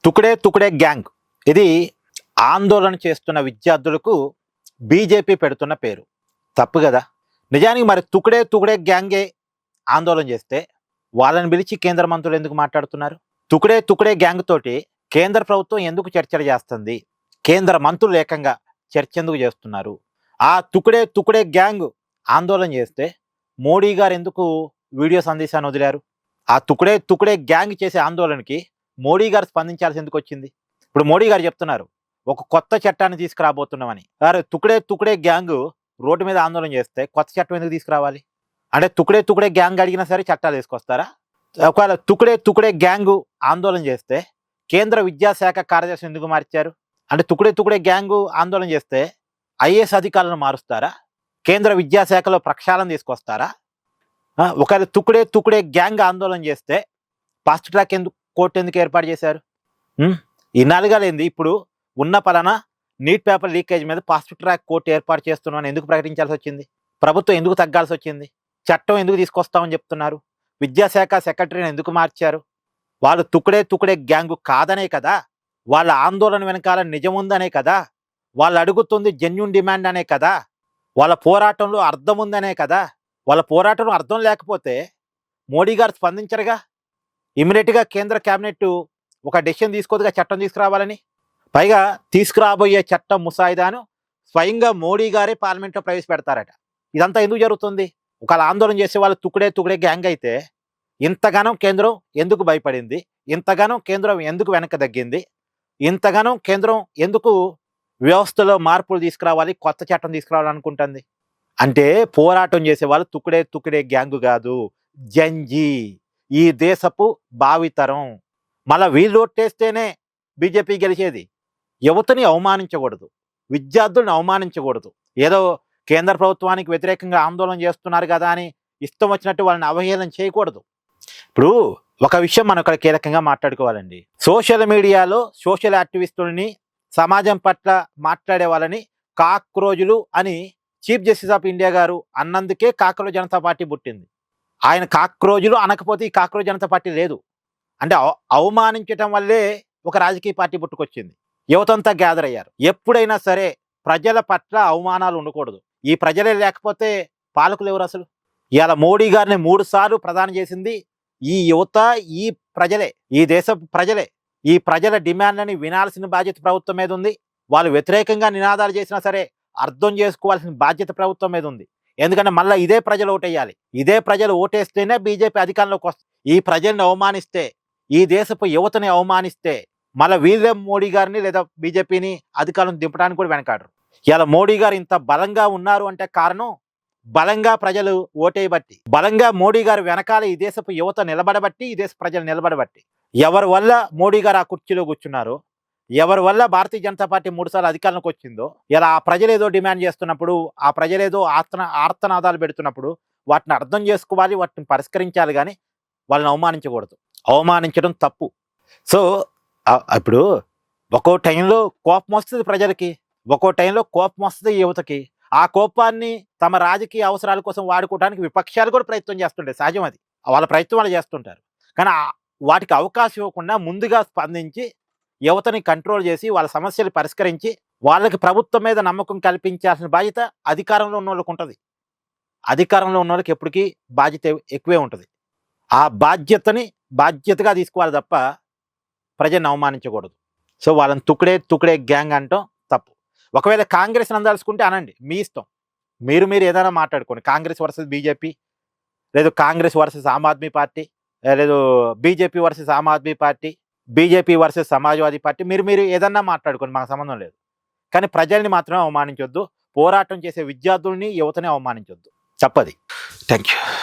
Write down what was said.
తుకడే తుకడే gang ఇది ఆందోళన చేస్తున్న విద్యార్థులకు బీజేపీ పెడుతున్న పేరు. తప్పు కదా. నిజానికి మరి తుకడే తుకడే గ్యాంగే ఆందోళన చేస్తే వాళ్ళని పిలిచి కేంద్ర మంత్రులు ఎందుకు మాట్లాడుతున్నారు? తుకడే తుకడే గ్యాంగ్ తోటి కేంద్ర ప్రభుత్వం ఎందుకు చర్చలు చేస్తుంది? కేంద్ర మంత్రులు ఏకంగా చర్చ ఎందుకు చేస్తున్నారు? ఆ తుకడే తుకడే గ్యాంగ్ ఆందోళన చేస్తే మోడీ గారు ఎందుకు వీడియో సందేశాన్ని వదిలారు? ఆ తుకడే తుకడే గ్యాంగ్ చేసే ఆందోళనకి మోడీ గారు స్పందించాల్సి ఎందుకు వచ్చింది? ఇప్పుడు మోడీ గారు చెప్తున్నారు ఒక కొత్త చట్టాన్ని తీసుకురాబోతున్నామని. అరే తుకడే తుకడే గ్యాంగ్ రోడ్డు మీద ఆందోళన చేస్తే కొత్త చట్టం ఎందుకు తీసుకురావాలి? అంటే తుకడే తుకడే గ్యాంగ్ అడిగినా సరే చట్టాలు తీసుకొస్తారా? ఒకవేళ తుకడే తుకడే గ్యాంగ్ ఆందోళన చేస్తే కేంద్ర విద్యాశాఖ కార్యదర్శి ఎందుకు మార్చారు? అంటే తుకడే తుకడే గ్యాంగ్ ఆందోళన చేస్తే ఐఏఎస్ అధికారులను మారుస్తారా? కేంద్ర విద్యాశాఖలో ప్రక్షాళన తీసుకొస్తారా? ఒకవేళ తుకడే తుకడే గ్యాంగ్ ఆందోళన చేస్తే ఫాస్ట్ ట్రాక్ కోర్టు ఎందుకు ఏర్పాటు చేశారు? ఇన్నాళ్ళుగా లేనిది ఇప్పుడు ఉన్న పలానా నీట్ పేపర్ లీకేజ్ మీద ఫాస్ట్ ట్రాక్ కోర్టు ఏర్పాటు చేస్తున్నామని ఎందుకు ప్రకటించాల్సి వచ్చింది? ప్రభుత్వం ఎందుకు తగ్గాల్సి వచ్చింది? చట్టం ఎందుకు తీసుకొస్తామని చెప్తున్నారు? విద్యాశాఖ సెక్రటరీని ఎందుకు మార్చారు? వాళ్ళు తుకడే తుకడే గ్యాంగు కాదనే కదా, వాళ్ళ ఆందోళన వెనకాల నిజముందనే కదా, వాళ్ళు అడుగుతుంది జెన్యూన్ డిమాండ్ అనే కదా, వాళ్ళ పోరాటంలో అర్థం ఉందనే కదా. వాళ్ళ పోరాటంలో అర్థం లేకపోతే మోడీ గారు స్పందించరుగా. ఇమీడియట్గా కేంద్ర కేబినెట్ ఒక డెసిషన్ తీసుకోదుగా చట్టం తీసుకురావాలని. పైగా తీసుకురాబోయే చట్టం ముసాయిదాను స్వయంగా మోడీ గారే పార్లమెంట్లో ప్రవేశపెడతారట. ఇదంతా ఎందుకు జరుగుతుంది? ఒకవేళ ఆందోళన చేసే వాళ్ళు తుకడే తుకడే గ్యాంగ్ అయితే ఇంతగానో కేంద్రం ఎందుకు భయపడింది? ఇంతగానో కేంద్రం ఎందుకు వెనక తగ్గింది? ఇంతగానో కేంద్రం ఎందుకు వ్యవస్థలో మార్పులు తీసుకురావాలి, కొత్త చట్టం తీసుకురావాలనుకుంటుంది? అంటే పోరాటం చేసే వాళ్ళు తుకడే తుకడే గ్యాంగు కాదు, జంజీ, ఈ దేశపు భావితరం. మళ్ళా వీళ్ళు ఓట్టేస్తేనే బీజేపీ గెలిచేది. యువతని అవమానించకూడదు, విద్యార్థులను అవమానించకూడదు. ఏదో కేంద్ర ప్రభుత్వానికి వ్యతిరేకంగా ఆందోళన చేస్తున్నారు కదా అని ఇష్టం వచ్చినట్టు వాళ్ళని అవహేళన చేయకూడదు. ఇప్పుడు ఒక విషయం మనం ఇక్కడ కీలకంగా మాట్లాడుకోవాలండి. సోషల్ మీడియాలో సోషల్ యాక్టివిస్టులని, సమాజం పట్ల మాట్లాడే వాళ్ళని కాక్రోజులు అని చీఫ్ జస్టిస్ ఆఫ్ ఇండియా గారు అన్నందుకే కాక్రోజ్ జనతా పార్టీ పుట్టింది. ఆయన కాక్రోజులు అనకపోతే ఈ కాక్రోజ్ జనతా పార్టీ లేదు. అంటే అవమానించటం వల్లే ఒక రాజకీయ పార్టీ పుట్టుకొచ్చింది. యువతంతా గ్యాదర్ అయ్యారు. ఎప్పుడైనా సరే ప్రజల పట్ల అవమానాలు ఉండకూడదు. ఈ ప్రజలే లేకపోతే పాలకులు ఎవరు అసలు? ఇవాళ మోడీ గారిని 3 సార్లు ప్రధాని చేసింది ఈ యువత, ఈ ప్రజలే, ఈ దేశ ప్రజలే. ఈ ప్రజల డిమాండ్లని వినాల్సిన బాధ్యత ప్రభుత్వం మీద ఉంది. వాళ్ళు వ్యతిరేకంగా నినాదాలు చేసినా సరే అర్థం చేసుకోవాల్సిన బాధ్యత ప్రభుత్వం మీద ఉంది. ఎందుకంటే మళ్ళీ ఇదే ప్రజలు ఓటేయాలి. ఇదే ప్రజలు ఓటేస్తేనే బీజేపీ అధికారంలోకి వస్తుంది. ఈ ప్రజల్ని అవమానిస్తే, ఈ దేశపు యువతని అవమానిస్తే మళ్ళీ వీళ్ళే మోడీ గారిని లేదా బీజేపీని అధికారం దింపడానికి కూడా వెనకాడరు. ఇలా మోడీ గారు ఇంత బలంగా ఉన్నారు అంటే కారణం బలంగా ప్రజలు ఓటేయబట్టి, బలంగా మోడీ గారు వెనకాల ఈ దేశపు యువత నిలబడబట్టి, ఈ దేశ ప్రజలు నిలబడబట్టి. ఎవరి వల్ల మోడీ గారు ఆ కుర్చీలో కూర్చున్నారో, ఎవరి వల్ల భారతీయ జనతా పార్టీ 3 సార్లు అధికారంలోకి వచ్చిందో, ఇలా ఆ ప్రజలు ఏదో డిమాండ్ చేస్తున్నప్పుడు, ఆ ప్రజలేదో ఆర్తనాదాలు పెడుతున్నప్పుడు వాటిని అర్థం చేసుకోవాలి, వాటిని పరిష్కరించాలి. కానీ వాళ్ళని అవమానించకూడదు. అవమానించడం తప్పు. సో ఇప్పుడు ఒక్కో టైంలో కోపం వస్తుంది ప్రజలకి, ఒక్కో టైంలో కోపం వస్తుంది యువతకి. ఆ కోపాన్ని తమ రాజకీయ అవసరాల కోసం వాడుకోవడానికి విపక్షాలు కూడా ప్రయత్నం చేస్తుంటాయి. సహజం అది. వాళ్ళ ప్రయత్నం వాళ్ళు చేస్తుంటారు. కానీ వాటికి అవకాశం ఇవ్వకుండా ముందుగా స్పందించి యువతని కంట్రోల్ చేసి వాళ్ళ సమస్యలు పరిష్కరించి వాళ్ళకి ప్రభుత్వం మీద నమ్మకం కల్పించాల్సిన బాధ్యత అధికారంలో ఉన్న వాళ్ళకి ఉంటుంది. అధికారంలో ఉన్న వాళ్ళకి ఎప్పటికీ బాధ్యత ఎక్కువే ఉంటుంది. ఆ బాధ్యతగా తీసుకోవాలి తప్ప ప్రజలను అవమానించకూడదు. సో వాళ్ళని తుకడే తుకడే గ్యాంగ్ అంటాం తప్పు. ఒకవేళ కాంగ్రెస్ అందలుచుకుంటే అనండి, మీ ఇష్టం. మీరు ఏదైనా మాట్లాడుకోండి. కాంగ్రెస్ వర్సెస్ బీజేపీ, లేదు కాంగ్రెస్ వర్సెస్ ఆమ్ ఆద్మీ పార్టీ, లేదు BJP versus Aam Aadmi Party, BJP versus Samajwadi Party. మీరు ఏదన్నా మాట్లాడుకోండి, మాకు సంబంధం లేదు. కానీ ప్రజల్ని మాత్రం అవమానించొద్దు. పోరాటం చేసే విద్యార్థుల్ని, యువతని అవమానించొద్దు. చెప్పది. Thank you.